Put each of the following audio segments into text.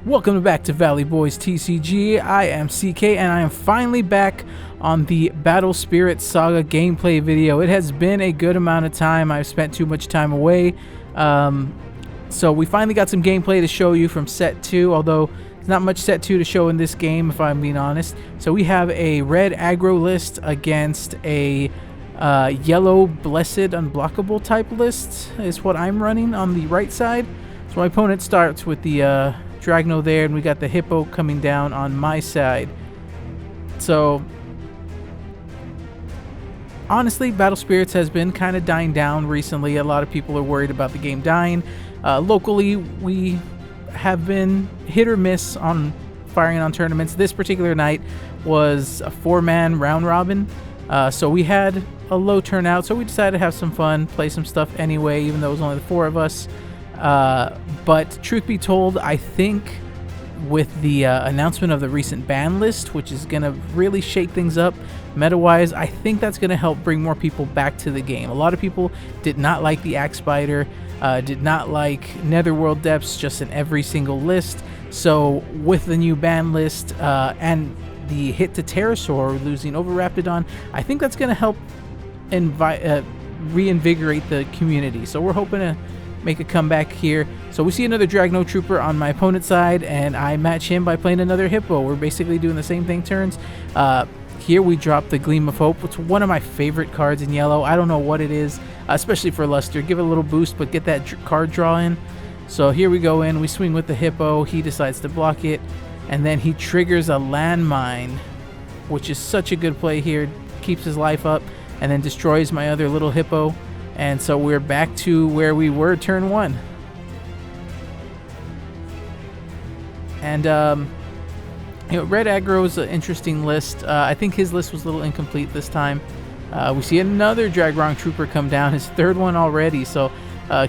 Welcome back to Valley Boys TCG. I am CK and I am finally back on the Battle Spirit Saga gameplay video. It has been a good amount of time. I've spent too much time away. So we finally got some gameplay to show you from set 2, although there's not much set 2 to show in this game if I'm being honest. So we have a red aggro list against a yellow blessed unblockable type list is what I'm running on the right side. So my opponent starts with the Dragno there, and we got the Hippo coming down on my side. So honestly, Battle Spirits has been kind of dying down recently. A lot of people are worried about the game dying. Locally, we have been hit or miss on firing on tournaments. This particular night was a 4-man round robin, so we had a low turnout, so we decided to have some fun, play some stuff anyway, even though it was only the 4 of us. But truth be told, I think with the announcement of the recent ban list, which is going to really shake things up meta-wise, I think that's going to help bring more people back to the game. A lot of people did not like the Axe Spider, did not like Netherworld Depths just in every single list. So with the new ban list and the hit to Pterosaur losing over Raptidon, I think that's going to help reinvigorate the community. So we're hoping to make a comeback here. So we see another Dragno Trooper on my opponent's side, and I match him by playing another Hippo. We're basically doing the same thing turns. Here we drop the Gleam of Hope. It's one of my favorite cards in yellow. I don't know what it is, especially for Luster. Give it a little boost, but get that card draw in. So here we go in. We swing with the Hippo. He decides to block it, and then he triggers a landmine, which is such a good play here. Keeps his life up, and then destroys my other little Hippo. And so we're back to where we were turn 1. And, you know, red aggro is an interesting list. I think his list was a little incomplete this time. We see another Dragrong Trooper come down, his 3rd one already. So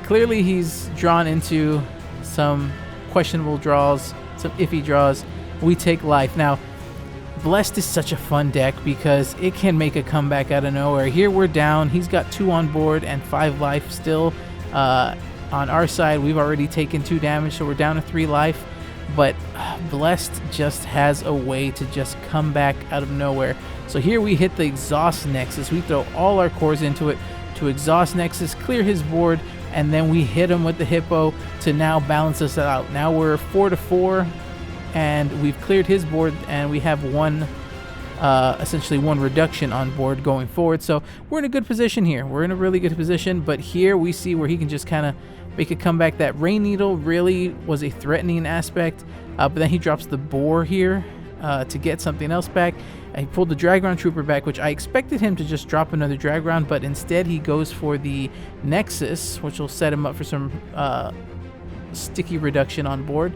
clearly he's drawn into some questionable draws, some iffy draws. We take life. Now, Blessed is such a fun deck because it can make a comeback out of nowhere. Here we're down. He's got 2 on board and 5 life still. On our side, we've already taken 2 damage, so we're down to 3 life. But Blessed just has a way to just come back out of nowhere. So here we hit the Exhaust Nexus. We throw all our cores into it to Exhaust Nexus, clear his board, and then we hit him with the Hippo to now balance us out. Now we're 4-4. And we've cleared his board, and we have essentially one reduction on board going forward. So we're in a good position here. We're in a really good position, but here we see where he can just kind of make a comeback. That Rain Needle really was a threatening aspect, but then he drops the Boar here to get something else back. And he pulled the Dragron Trooper back, which I expected him to just drop another Dragron, but instead he goes for the Nexus, which will set him up for some sticky reduction on board.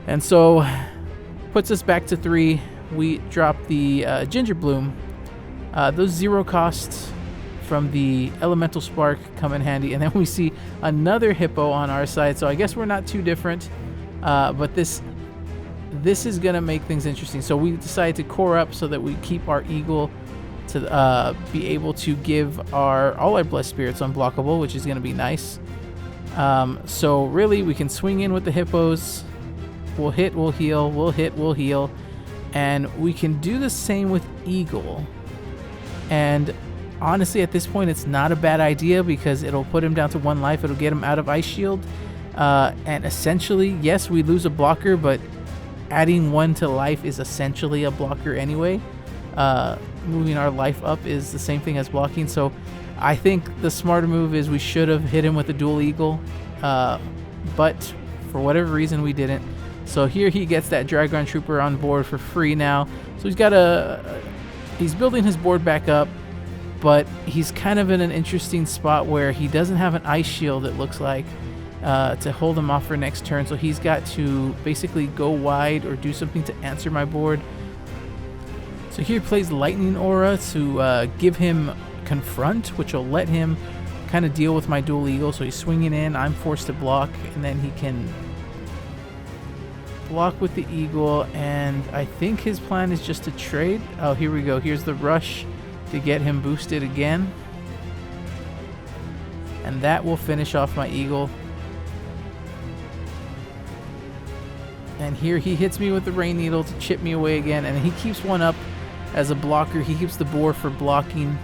And so puts us back to 3. We drop the Ginger Bloom. Those 0 costs from the Elemental Spark come in handy. And then we see another Hippo on our side. So I guess we're not too different. But this is going to make things interesting. So we decided to core up so that we keep our Eagle to be able to give all our Blessed Spirits unblockable, which is going to be nice. So really we can swing in with the Hippos. We'll hit, we'll heal, we'll hit, we'll heal. And we can do the same with Eagle. And honestly, at this point, it's not a bad idea because it'll put him down to 1 life. It'll get him out of Ice Shield. And essentially, yes, we lose a blocker, but adding 1 to life is essentially a blocker anyway. Moving our life up is the same thing as blocking. So I think the smarter move is we should have hit him with a dual Eagle. But for whatever reason, we didn't. So here he gets that Dragon Trooper on board for free now. So he's building his board back up, but he's kind of in an interesting spot where he doesn't have an Ice Shield, it looks like, to hold him off for next turn. So he's got to basically go wide or do something to answer my board. So here he plays Lightning Aura to give him Confront, which will let him kind of deal with my dual Eagle. So he's swinging in, I'm forced to block, and then he can block with the Eagle, and I think his plan is just to trade. Oh, here we go. Here's the rush to get him boosted again. And that will finish off my Eagle. And here he hits me with the Rain Needle to chip me away again, and he keeps one up as a blocker. He keeps the board for blocking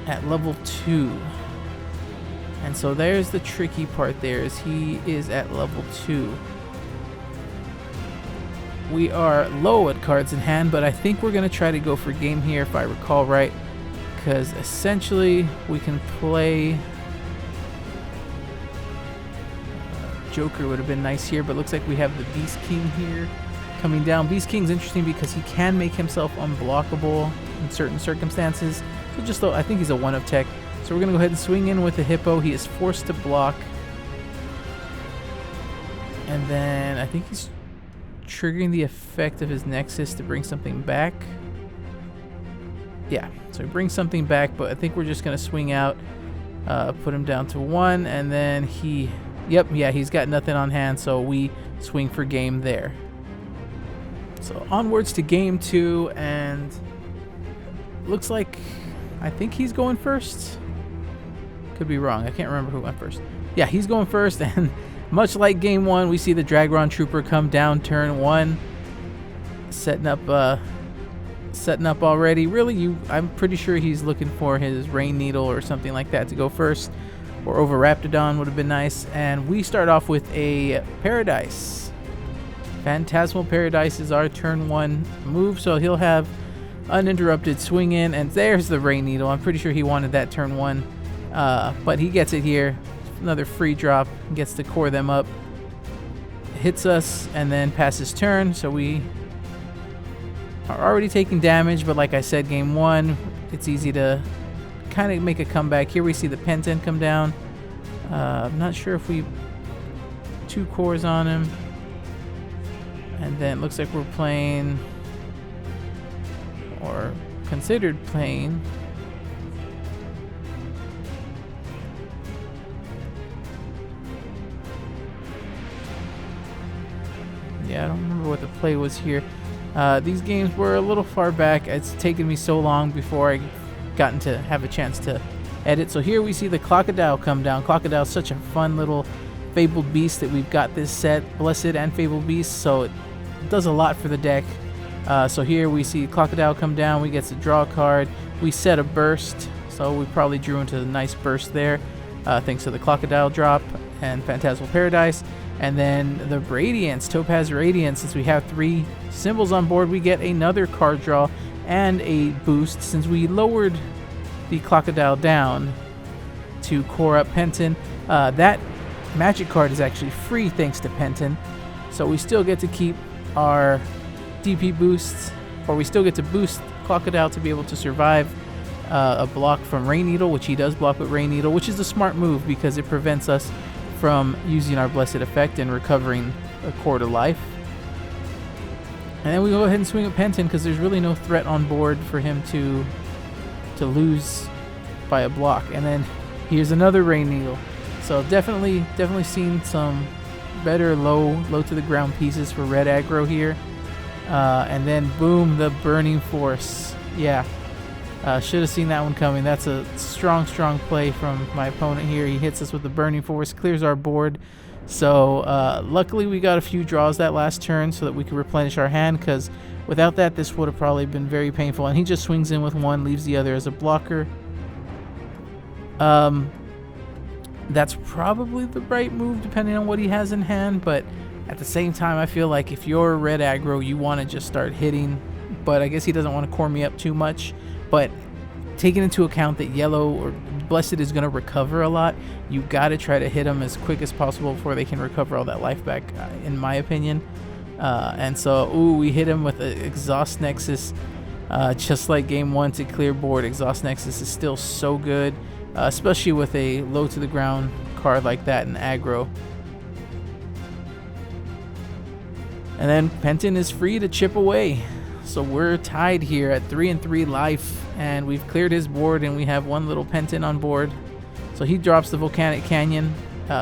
at level 2. And so there's the tricky part there, is he is at level 2. We are low at cards in hand, but I think we're going to try to go for game here if I recall right, because essentially we can play Joker would have been nice here, but looks like we have the Beast King here coming down. Beast King's interesting because he can make himself unblockable in certain circumstances. So just though I think he's a 1 of tech. So we're going to go ahead and swing in with the Hippo. He is forced to block. And then I think he's triggering the effect of his Nexus to bring something back. Yeah, so he brings something back, but I think we're just going to swing out, put him down to 1, and then he... Yep, yeah, he's got nothing on hand, so we swing for game there. So onwards to game 2, and looks like I think he's going first. Could be wrong. I can't remember who went first. Yeah, he's going first, and much like game 1, we see the Dragron Trooper come down turn 1, setting up already. Really, I'm pretty sure he's looking for his Rain Needle or something like that to go first. Or over Raptidon would have been nice. And we start off with a Paradise. Phantasmal Paradise is our turn 1 move, so he'll have uninterrupted swing in. And there's the Rain Needle. I'm pretty sure he wanted that turn 1. But he gets it here. Another free drop. Gets to core them up. Hits us and then passes turn. So we are already taking damage. But like I said, game 1, it's easy to kind of make a comeback. Here we see the Penton come down. I'm not sure if we 2 cores on him, and then it looks like we're playing or considered playing I don't remember what the play was here. These games were a little far back. It's taken me so long before I gotten to have a chance to edit. So here we see the Crocodile come down. Crocodile's such a fun little Fabled Beast that we've got this set, Blessed and Fabled Beast, so it does a lot for the deck. So here we see Crocodile come down. We get to draw a card. We set a burst, so we probably drew into a nice burst there, thanks to the Crocodile drop and Phantasmal Paradise. And then the Radiance, Topaz Radiance, since we have 3 symbols on board, we get another card draw and a boost since we lowered the Crocodile down to core up Penton. That magic card is actually free thanks to Penton, so we still get to keep our DP boosts, or we still get to boost Crocodile to be able to survive a block from Rain Needle, which he does block with Rain Needle, which is a smart move because it prevents us from using our Blessed effect and recovering a core to life. And then we go ahead and swing at Penton because there's really no threat on board for him to lose by a block. And then here's another Rain Needle. So definitely seen some better low to the ground pieces for red aggro here. And then boom, the Burning Force. Yeah, should have seen that one coming. That's a strong play from my opponent here. He hits us with the Burning Force, clears our board. So luckily we got a few draws that last turn so that we could replenish our hand, because without that this would have probably been very painful. And he just swings in with one, leaves the other as a blocker. That's probably the right move depending on what he has in hand, but at the same time I feel like if you're red aggro you want to just start hitting, but I guess he doesn't want to core me up too much. But taking into account that yellow or Blessed is going to recover a lot, you got to try to hit them as quick as possible before they can recover all that life back, in my opinion. And so, we hit him with an Exhaust Nexus, just like game 1 to clear board. Exhaust Nexus is still so good, especially with a low to the ground card like that in aggro. And then Penton is free to chip away. So we're tied here at 3-3 life, and we've cleared his board, and we have one little Penton on board. So he drops the Volcanic Canyon,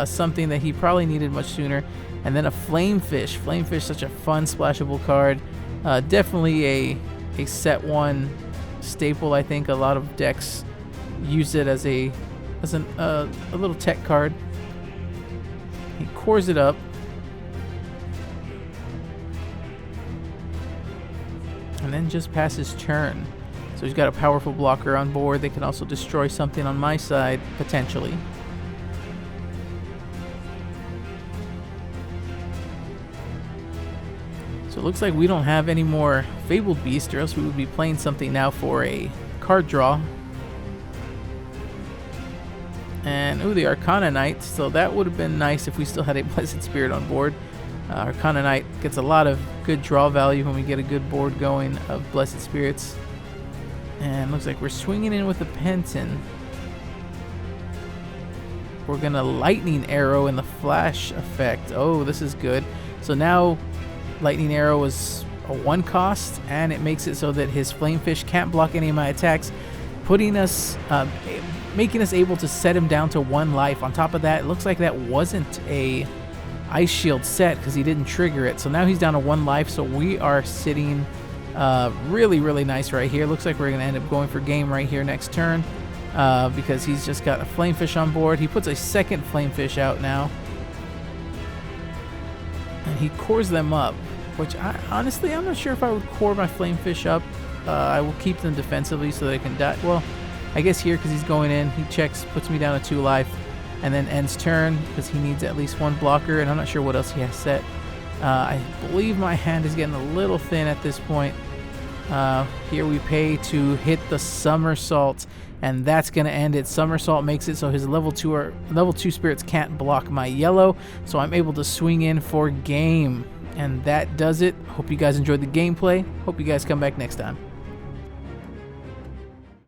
something that he probably needed much sooner. And then a Flamefish. Flamefish, such a fun splashable card. Definitely a set 1 staple. I think a lot of decks use it as a little tech card. He cores it up, and then just pass his turn. So he's got a powerful blocker on board. They can also destroy something on my side, potentially. So it looks like we don't have any more Fabled Beast, or else we would be playing something now for a card draw. And, ooh, the Arcana Knight. So that would have been nice if we still had a Blessed Spirit on board. Arcana Knight gets a lot of good draw value when we get a good board going of Blessed Spirits. And looks like we're swinging in with a Penton. We're going to Lightning Arrow in the Flash effect. Oh, this is good. So now Lightning Arrow is a 1 cost, and it makes it so that his Flamefish can't block any of my attacks, putting us, making us able to set him down to 1 life. On top of that, it looks like that wasn't a Ice Shield set because he didn't trigger it. So now he's down to 1 life, so we are sitting really, really nice right here. Looks like we're going to end up going for game right here next turn because he's just got a Flamefish on board. He puts a second Flamefish out now, and he cores them up, which honestly, I'm not sure if I would core my Flamefish up. I will keep them defensively so they can die. Well, I guess here, because he's going in, he checks, puts me down to 2 life, and then ends turn because he needs at least 1 blocker, and I'm not sure what else he has set. I believe my hand is getting a little thin at this point. Here we pay to hit the Somersault, and that's going to end it. Somersault makes it so his level 2 spirits can't block my yellow, so I'm able to swing in for game. And that does it. Hope you guys enjoyed the gameplay. Hope you guys come back next time.